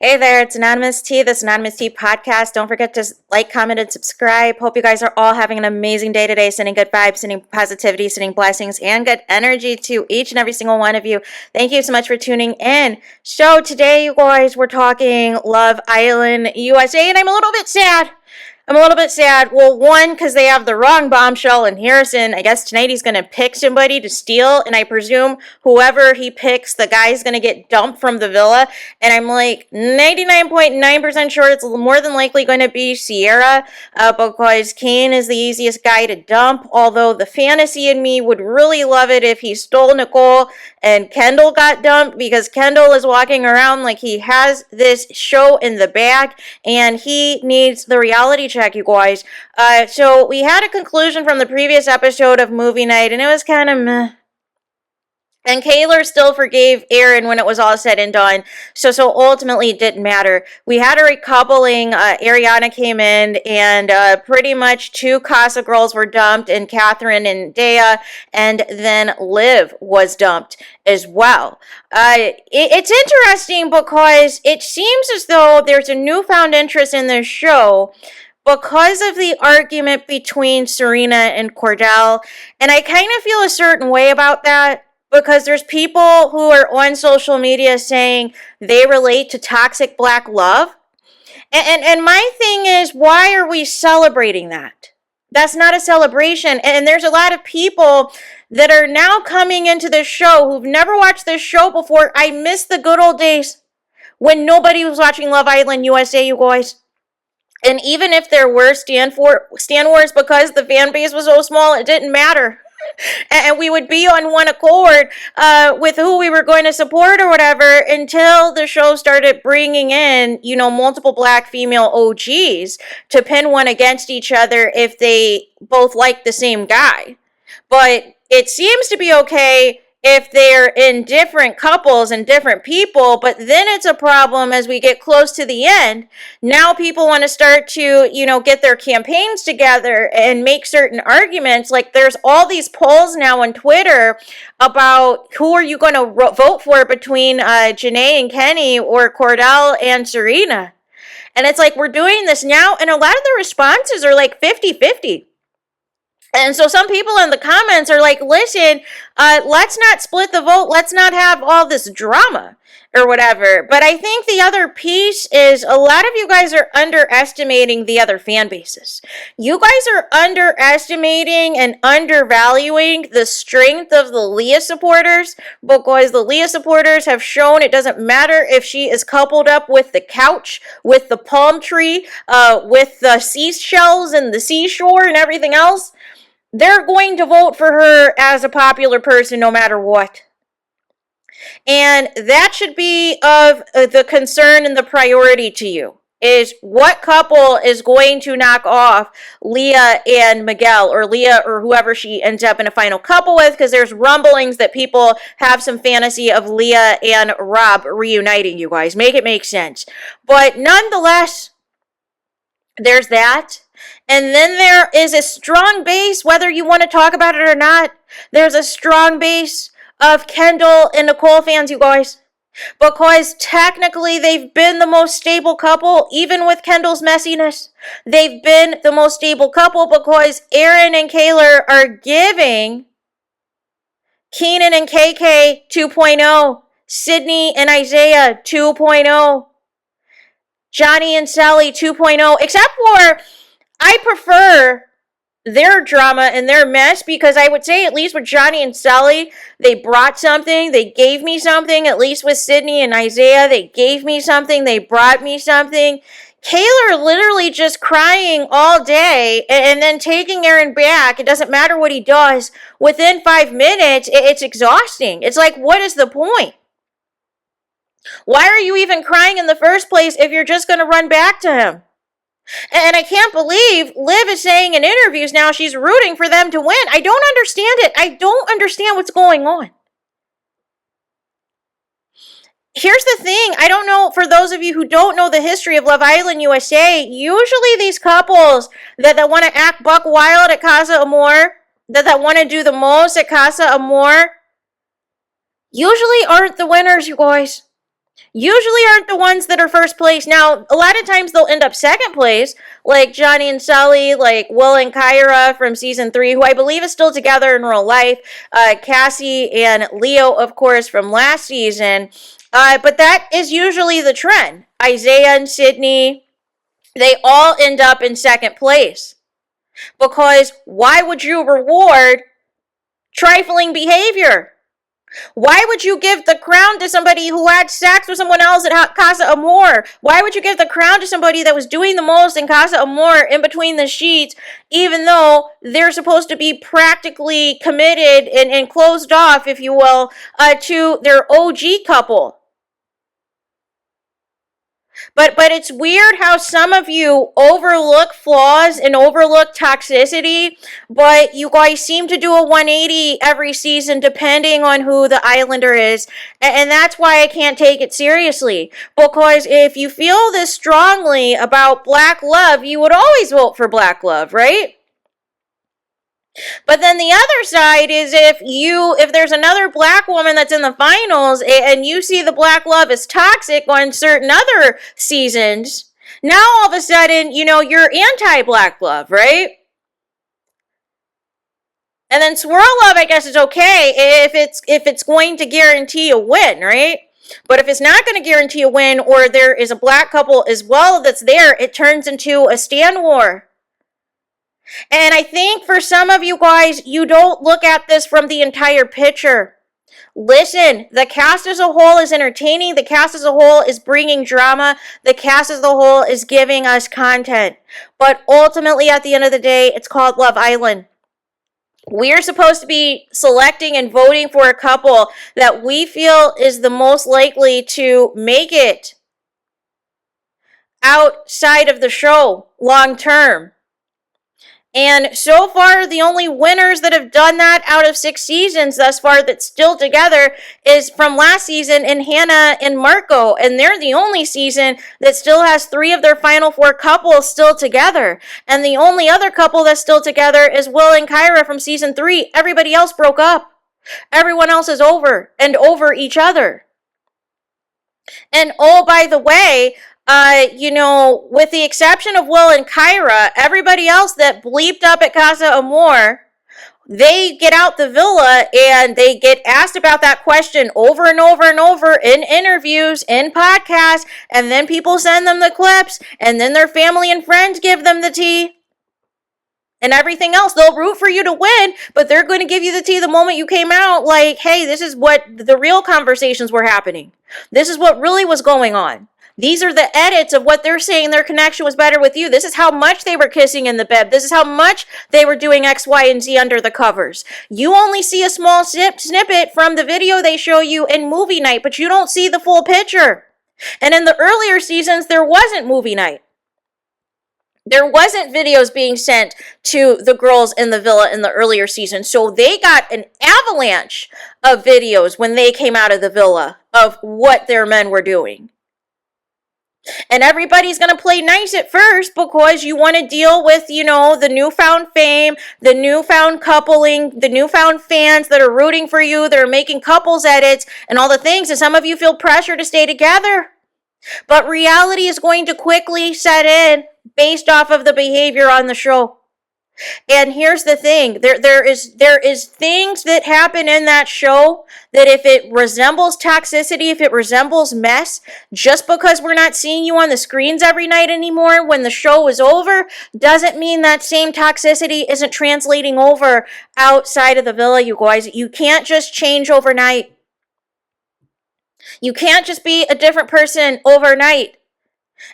Hey there, it's Anonymous T, this Anonymous T podcast. Don't forget to like, comment, and subscribe. Hope you guys are all having an amazing day today, sending good vibes, sending positivity, sending blessings, and good energy to each and every single one of you. Thank you so much for tuning in. So today, you guys, we're talking Love Island USA, and I'm a little bit sad. Well, one, because they have the wrong bombshell in Harrison. I guess tonight he's going to pick somebody to steal, and I presume whoever he picks, the guy's going to get dumped from the villa. And I'm like 99.9% sure it's more than likely going to be Sierra, because Kane is the easiest guy to dump. Although the fantasy in me would really love it if he stole Nicole and Kendall got dumped, because Kendall is walking around like he has this show in the bag, and he needs the reality check, you guys. So we had a conclusion from the previous episode of movie night, and it was kind of meh. And Kaylor still forgave Aaron when it was all said and done. So ultimately it didn't matter. We had a recoupling. Ariana came in, and pretty much two Casa girls were dumped, and Catherine and Dea, and then Liv was dumped as well. It's interesting because it seems as though there's a newfound interest in this show because of the argument between Serena and Cordell. And I kind of feel a certain way about that, because there's people who are on social media saying they relate to toxic black love. And my thing is, why are we celebrating that? That's not a celebration. And there's a lot of people that are now coming into this show who've never watched this show before. I miss the good old days when nobody was watching Love Island USA, you guys. And even if there were Stan Wars, because the fan base was so small, it didn't matter. And we would be on one accord with who we were going to support or whatever, until the show started bringing in, multiple black female OGs to pin one against each other if they both like the same guy. But it seems to be okay if they're in different couples and different people, but then it's a problem as we get close to the end. Now people want to start to, get their campaigns together and make certain arguments. Like, there's all these polls now on Twitter about who are you going to vote for between Janae and Kenny or Cordell and Serena. And it's like, we're doing this now, and a lot of the responses are like 50-50. And so some people in the comments are like, listen, let's not split the vote. Let's not have all this drama or whatever. But I think the other piece is a lot of you guys are underestimating the other fan bases. You guys are underestimating and undervaluing the strength of the Leah supporters, because the Leah supporters have shown it doesn't matter if she is coupled up with the couch, with the palm tree, with the seashells and the seashore and everything else. They're going to vote for her as a popular person no matter what. And that should be of the concern and the priority to you, is what couple is going to knock off Leah and Miguel, or Leah or whoever she ends up in a final couple with, because there's rumblings that people have some fantasy of Leah and Rob reuniting, you guys. Make it make sense. But nonetheless, there's that. And then there is a strong base, whether you want to talk about it or not. There's a strong base of Kendall and Nicole fans, you guys. Because technically they've been the most stable couple, even with Kendall's messiness. They've been the most stable couple because Aaron and Kaylor are giving Keenan and KK 2.0, Sydney and Isaiah 2.0, Johnny and Sally 2.0, except for I prefer their drama and their mess, because I would say at least with Johnny and Sally, they brought something, they gave me something. At least with Sydney and Isaiah, they gave me something, they brought me something. Kaylor literally just crying all day and then taking Aaron back. It doesn't matter what he does. Within 5 minutes, it's exhausting. It's like, what is the point? Why are you even crying in the first place if you're just going to run back to him? And I can't believe Liv is saying in interviews now she's rooting for them to win. I don't understand it. I don't understand what's going on. Here's the thing. I don't know, for those of you who don't know the history of Love Island USA, usually these couples that want to act buck wild at Casa Amor, that want to do the most at Casa Amor, usually aren't the winners, you guys. usually aren't the ones that are first place. Now, a lot of times they'll end up second place, like Johnny and Sully, like Will and Kyra from season 3, who I believe is still together in real life. Cassie and Leo, of course, from last season. But that is usually the trend. Isaiah and Sydney, they all end up in second place. Because why would you reward trifling behavior? Why would you give the crown to somebody who had sex with someone else at Casa Amor? Why would you give the crown to somebody that was doing the most in Casa Amor in between the sheets, even though they're supposed to be practically committed and closed off, if you will, to their OG couple? But it's weird how some of you overlook flaws and overlook toxicity, but you guys seem to do a 180 every season depending on who the Islander is. And that's why I can't take it seriously. Because if you feel this strongly about black love, you would always vote for black love, right? But then the other side is if there's another black woman that's in the finals and you see the black love is toxic on certain other seasons, now all of a sudden, you're anti-black love, right? And then swirl love, I guess, is okay if it's going to guarantee a win, right? But if it's not going to guarantee a win, or there is a black couple as well that's there, it turns into a stand war. And I think for some of you guys, you don't look at this from the entire picture. Listen, the cast as a whole is entertaining. The cast as a whole is bringing drama. The cast as a whole is giving us content. But ultimately, at the end of the day, it's called Love Island. We're supposed to be selecting and voting for a couple that we feel is the most likely to make it outside of the show long term. And so far, the only winners that have done that out of 6 seasons thus far that's still together is from last season in Hannah and Marco. And they're the only season that still has 3 of their final 4 couples still together. And the only other couple that's still together is Will and Kyra from season 3. Everybody else broke up. Everyone else is over and over each other. And oh, by the way, with the exception of Will and Kyra, everybody else that bleeped up at Casa Amor, they get out the villa and they get asked about that question over and over and over in interviews, in podcasts, and then people send them the clips, and then their family and friends give them the tea. And everything else, they'll root for you to win, but they're going to give you the tea the moment you came out, like, hey, this is what the real conversations were happening. This is what really was going on. These are the edits of what they're saying their connection was better with you. This is how much they were kissing in the bed. This is how much they were doing X, Y, and Z under the covers. You only see a small snippet from the video they show you in movie night, but you don't see the full picture. And in the earlier seasons, there wasn't movie night. There wasn't videos being sent to the girls in the villa in the earlier season. So they got an avalanche of videos when they came out of the villa of what their men were doing. And everybody's going to play nice at first because you want to deal with, the newfound fame, the newfound coupling, the newfound fans that are rooting for you, that are making couples edits and all the things. And some of you feel pressure to stay together. But reality is going to quickly set in based off of the behavior on the show. And here's the thing, there is things that happen in that show that if it resembles toxicity, if it resembles mess, just because we're not seeing you on the screens every night anymore when the show is over, doesn't mean that same toxicity isn't translating over outside of the villa, you guys. You can't just change overnight. You can't just be a different person overnight.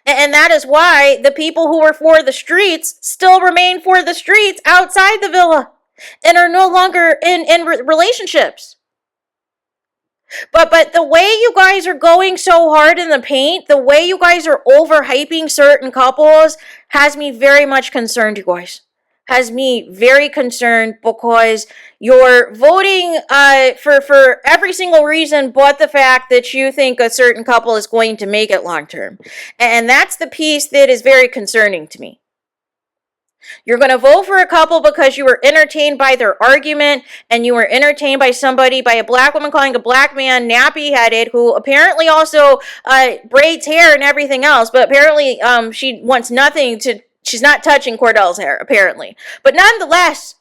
And that is why the people who were for the streets still remain for the streets outside the villa and are no longer in relationships. But the way you guys are going so hard in the paint, the way you guys are overhyping certain couples has me very much concerned, you guys. Has me very concerned because you're voting for every single reason but the fact that you think a certain couple is going to make it long term. And that's the piece that is very concerning to me. You're going to vote for a couple because you were entertained by their argument, and you were entertained by somebody, by a black woman calling a black man nappy-headed, who apparently also braids hair and everything else, but apparently she wants nothing to, she's not touching Cordell's hair, apparently. But nonetheless,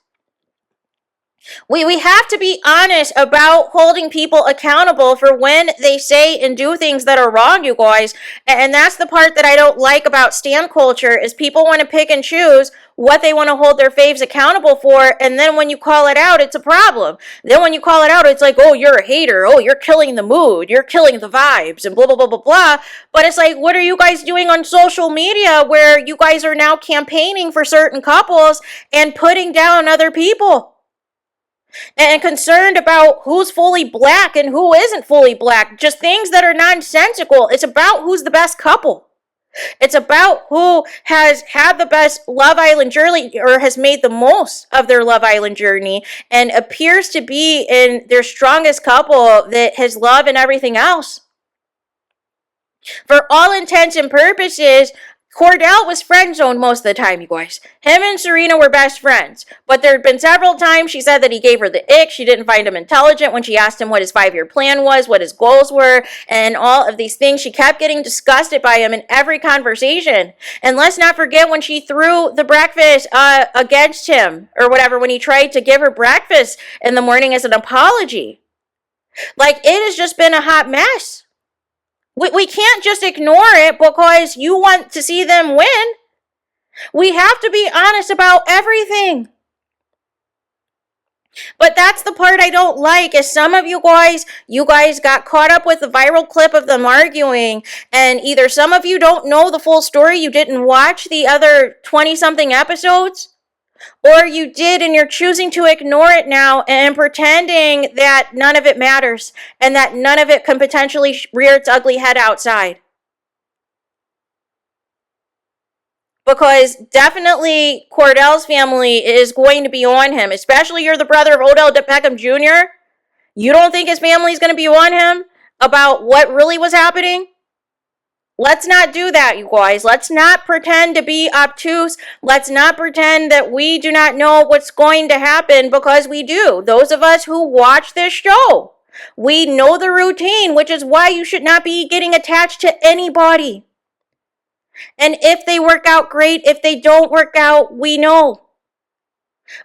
we have to be honest about holding people accountable for when they say and do things that are wrong, you guys. And that's the part that I don't like about stan culture, is people want to pick and choose what they want to hold their faves accountable for, and then when you call it out, it's a problem. Then when you call it out, it's like, oh, you're a hater, oh, you're killing the mood, you're killing the vibes, and blah, blah, blah, blah, blah. But it's like, what are you guys doing on social media where you guys are now campaigning for certain couples and putting down other people? And concerned about who's fully black and who isn't fully black. Just things that are nonsensical. It's about who's the best couple. It's about who has had the best Love Island journey, or has made the most of their Love Island journey, and appears to be in their strongest couple that has love and everything else. For all intents and purposes, Cordell was friend-zoned most of the time, you guys. Him and Serena were best friends. But there had been several times she said that he gave her the ick. She didn't find him intelligent when she asked him what his 5-year plan was, what his goals were, and all of these things. She kept getting disgusted by him in every conversation. And let's not forget when she threw the breakfast against him, or whatever, when he tried to give her breakfast in the morning as an apology. Like, it has just been a hot mess. We can't just ignore it because you want to see them win. We have to be honest about everything. But that's the part I don't like, is some of you guys got caught up with the viral clip of them arguing, and either some of you don't know the full story, you didn't watch the other 20-something episodes, or you did and you're choosing to ignore it now and pretending that none of it matters and that none of it can potentially rear its ugly head outside. Because definitely Cordell's family is going to be on him, especially you're the brother of Odell Beckham Jr. You don't think his family is going to be on him about what really was happening? Let's not do that, you guys. Let's not pretend to be obtuse. Let's not pretend that we do not know what's going to happen, because we do. Those of us who watch this show, we know the routine, which is why you should not be getting attached to anybody. And if they work out, great. If they don't work out, we know.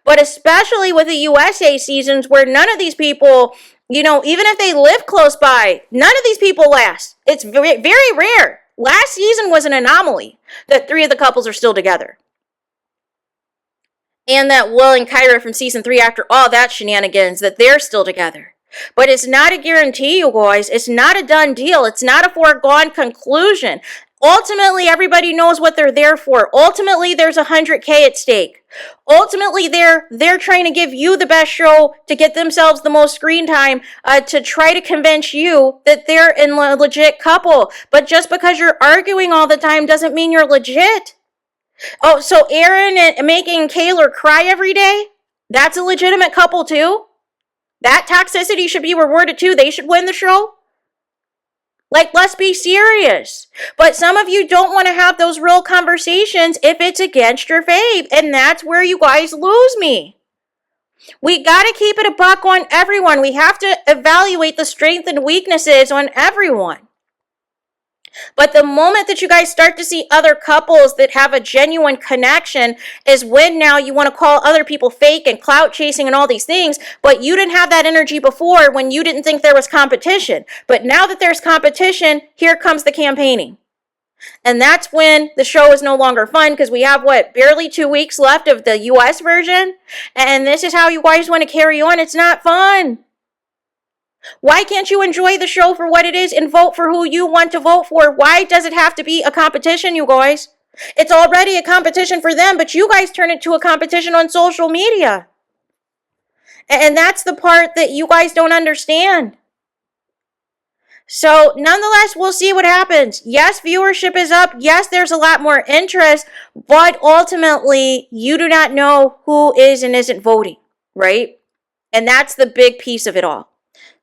But especially with the USA seasons, where none of these people, even if they live close by, none of these people last. It's very, very rare. Last season was an anomaly that 3 of the couples are still together. And that Will and Kyra from season 3, after all that shenanigans, that they're still together. But it's not a guarantee, you guys. It's not a done deal. It's not a foregone conclusion. Ultimately, everybody knows what they're there for. Ultimately, there's $100K at stake. Ultimately, they're trying to give you the best show to get themselves the most screen time, to try to convince you that they're a legit couple. But just because you're arguing all the time doesn't mean you're legit. Oh, so Aaron and making Kaylor cry every day? That's a legitimate couple too? That toxicity should be rewarded too. They should win the show? Like, let's be serious. But some of you don't want to have those real conversations if it's against your fave. And that's where you guys lose me. We got to keep it a buck on everyone. We have to evaluate the strengths and weaknesses on everyone. But the moment that you guys start to see other couples that have a genuine connection is when now you want to call other people fake and clout chasing and all these things. But you didn't have that energy before when you didn't think there was competition. But now that there's competition, here comes the campaigning. And that's when the show is no longer fun, because we have, barely 2 weeks left of the US version. And this is how you guys want to carry on. It's not fun. Why can't you enjoy the show for what it is and vote for who you want to vote for? Why does it have to be a competition, you guys? It's already a competition for them, but you guys turn it to a competition on social media. And that's the part that you guys don't understand. So, nonetheless, we'll see what happens. Yes, viewership is up. Yes, there's a lot more interest, but ultimately, you do not know who is and isn't voting, right? And that's the big piece of it all.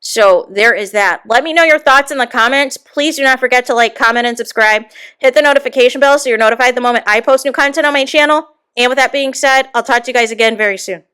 So there is that. Let me know your thoughts in the comments. Please do not forget to like, comment, and subscribe. Hit the notification bell so you're notified the moment I post new content on my channel. And with that being said, I'll talk to you guys again very soon.